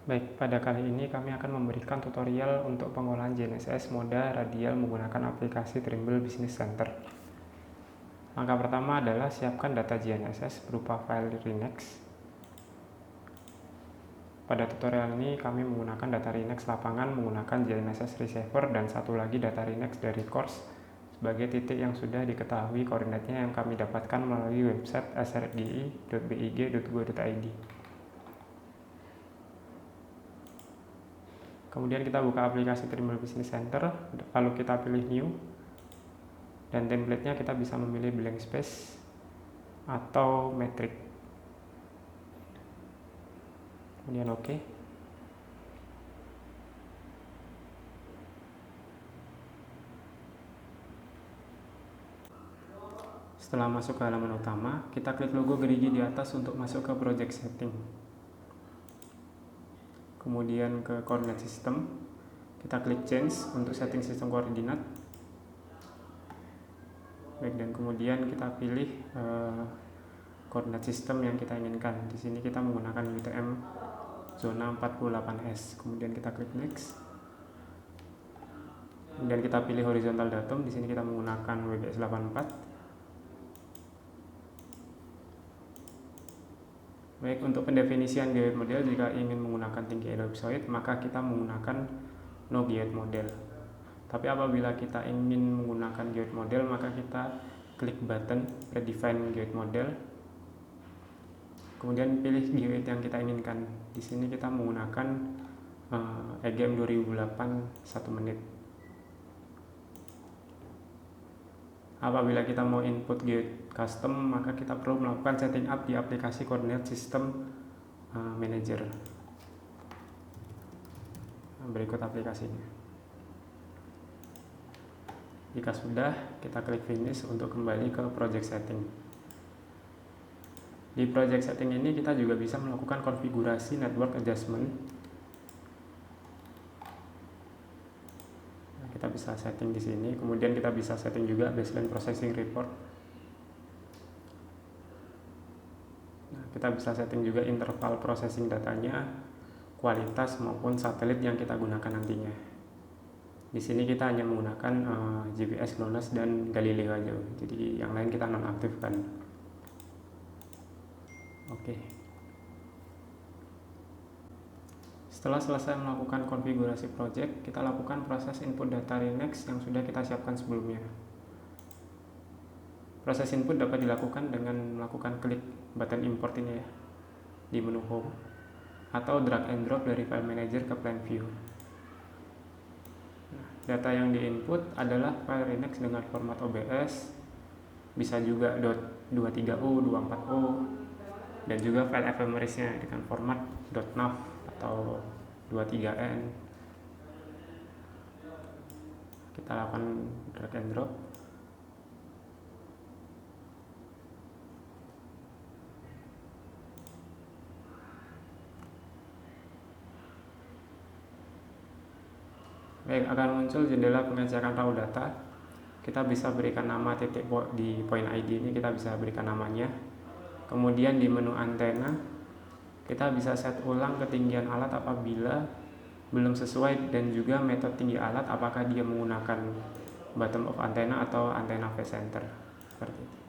Baik, pada kali ini kami akan memberikan tutorial untuk pengolahan GNSS moda radial menggunakan aplikasi Trimble Business Center. Langkah pertama adalah siapkan data GNSS berupa file Rinex. Pada tutorial ini kami menggunakan data Rinex lapangan menggunakan GNSS receiver dan satu lagi data Rinex dari course sebagai titik yang sudah diketahui koordinatnya yang kami dapatkan melalui website srdi.big.go.id. Kemudian kita buka aplikasi Trimble Business Center, lalu kita pilih New, dan template-nya kita bisa memilih blank space atau metric. Kemudian OK. Setelah masuk ke halaman utama, kita klik logo gerigi di atas untuk masuk ke project setting. Kemudian ke coordinate system, kita klik change untuk setting sistem koordinat. Baik, dan kemudian kita pilih koordinat sistem yang kita inginkan. Di sini kita menggunakan UTM zona 48S. Kemudian kita klik next. Kemudian kita pilih horizontal datum. Di sini kita menggunakan WGS 84. Baik, untuk pendefinisian geoid model, jika ingin menggunakan tinggi ellipsoid, maka kita menggunakan no geoid model. Tapi apabila kita ingin menggunakan geoid model, maka kita klik button predefine geoid model. Kemudian pilih geoid yang kita inginkan. Di sini kita menggunakan EGM 2008 1 menit. Apabila kita mau input geoid custom, maka kita perlu melakukan setting up di aplikasi Coordinate System Manager. Berikut aplikasinya. Jika sudah, kita klik finish untuk kembali ke project setting. Di project setting ini kita juga bisa melakukan konfigurasi network adjustment. Kita bisa setting di sini, kemudian kita bisa setting juga baseline processing report. Nah, kita bisa setting juga interval processing datanya, kualitas maupun satelit yang kita gunakan nantinya. Di sini kita hanya menggunakan GPS, GLONASS, dan Galileo aja. Jadi yang lain kita nonaktifkan. Oke. Setelah selesai melakukan konfigurasi project, kita lakukan proses input data Rinex yang sudah kita siapkan sebelumnya. Proses input dapat dilakukan dengan melakukan klik button import ini ya, di menu home, atau drag and drop dari file manager ke plan view. Nah, data yang diinput adalah file Rinex dengan format OBS, bisa juga .23u, 24u, dan juga file ephemerisnya dengan format .nav atau 23n. Kita lakukan drag and drop. Baik, akan muncul jendela pengecekan raw data. Kita bisa berikan nama titik di point ID ini, kita bisa berikan namanya. Kemudian di menu antena, kita bisa set ulang ketinggian alat apabila belum sesuai, dan juga metode tinggi alat apakah dia menggunakan bottom of antena atau antena face center, seperti itu.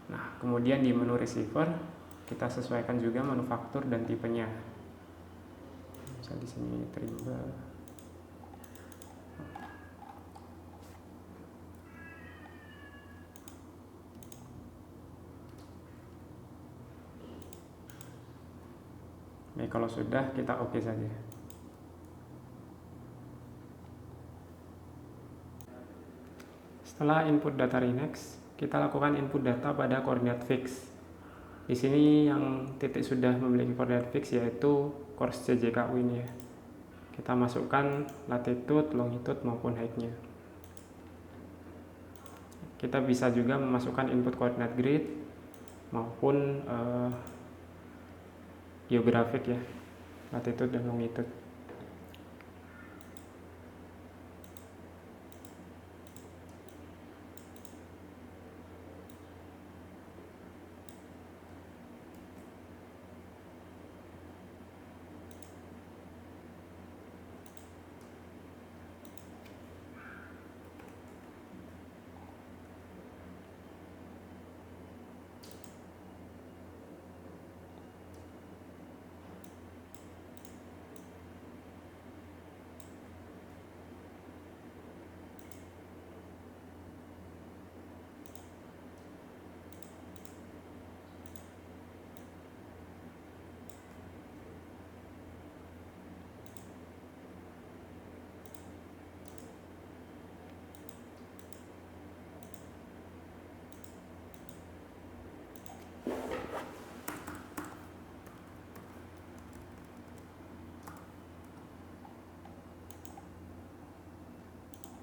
Nah, kemudian di menu receiver kita sesuaikan juga manufaktur dan tipenya. Misal di sini Trimble. Nah, kalau sudah, kita oke saja. Setelah input data Rinex, kita lakukan input data pada koordinat fix. Di sini yang titik sudah memiliki koordinat fix yaitu course CJKU ini ya. Kita masukkan latitude, longitude maupun height-nya. Kita bisa juga memasukkan input koordinat grid maupun geografik ya, latitude dan longitude.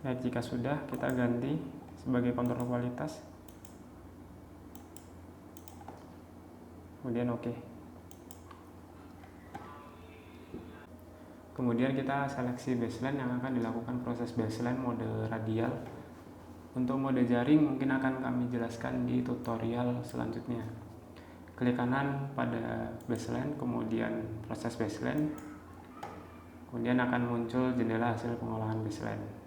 Baik, jika sudah, kita ganti sebagai kontrol kualitas, kemudian oke. Kemudian kita seleksi baseline yang akan dilakukan proses baseline mode radial. Untuk mode jaring mungkin akan kami jelaskan di tutorial selanjutnya. Klik kanan pada baseline, kemudian proses baseline, kemudian akan muncul jendela hasil pengolahan baseline.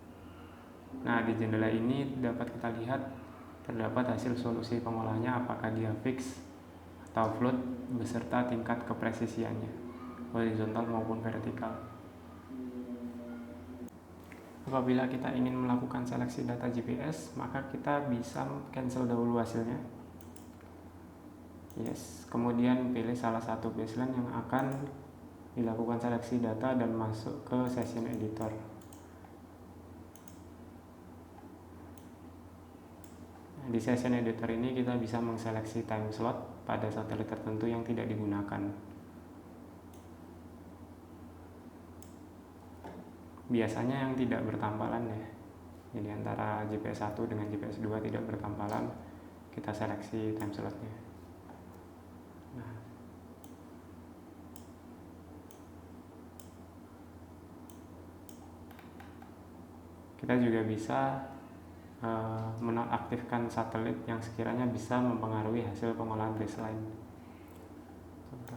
Nah, di jendela ini dapat kita lihat terdapat hasil solusi pengolahannya, apakah dia fix atau float beserta tingkat kepresisiannya, horizontal maupun vertikal. Apabila kita ingin melakukan seleksi data GPS, maka kita bisa cancel dahulu hasilnya. Yes, kemudian pilih salah satu baseline yang akan dilakukan seleksi data dan masuk ke session editor. Di session editor ini kita bisa mengseleksi time slot pada satelit tertentu yang tidak digunakan. Biasanya yang tidak bertampalan ya. Jadi antara GPS 1 dengan GPS 2 tidak bertampalan, kita seleksi time slotnya. Nah, kita juga bisa menonaktifkan satelit yang sekiranya bisa mempengaruhi hasil pengolahan baseline. Contoh.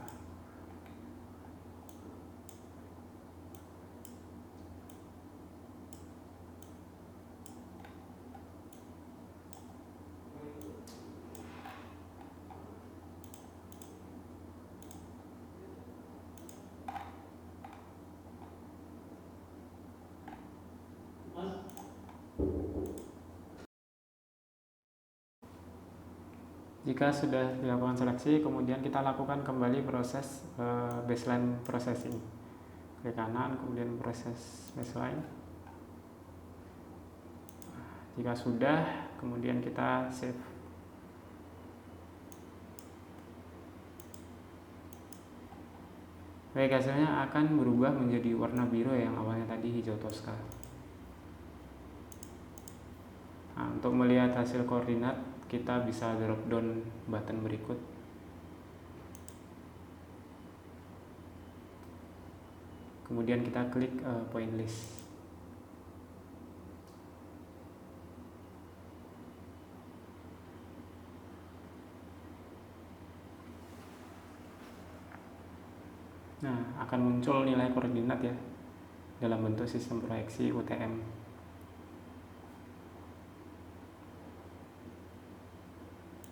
Jika sudah dilakukan seleksi, kemudian kita lakukan kembali proses baseline processing. Klik kanan, kemudian proses baseline. Jika sudah, kemudian kita save. Baik, hasilnya akan berubah menjadi warna biru yang awalnya tadi hijau toska. Nah, untuk melihat hasil koordinat, kita bisa drop down button berikut. Kemudian kita klik point list. Nah, akan muncul nilai koordinat ya dalam bentuk sistem proyeksi UTM.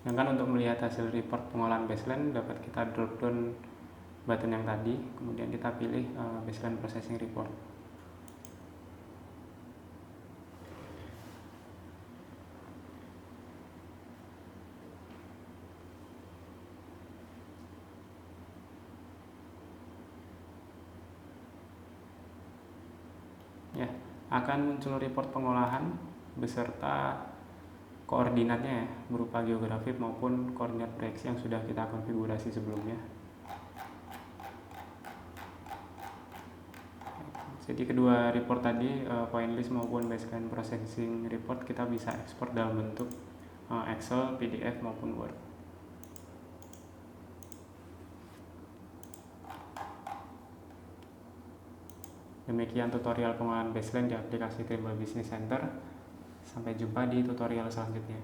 Sedangkan untuk melihat hasil report pengolahan baseline dapat kita drop down button yang tadi, kemudian kita pilih baseline processing report. Ya, akan muncul report pengolahan beserta koordinatnya ya, berupa geografi maupun koordinat proyeksi yang sudah kita konfigurasi sebelumnya. Jadi kedua report tadi, point list maupun baseline processing report, kita bisa ekspor dalam bentuk Excel, PDF maupun Word. Demikian tutorial pengolahan baseline di aplikasi Trimble Business Center. Sampai jumpa di tutorial selanjutnya.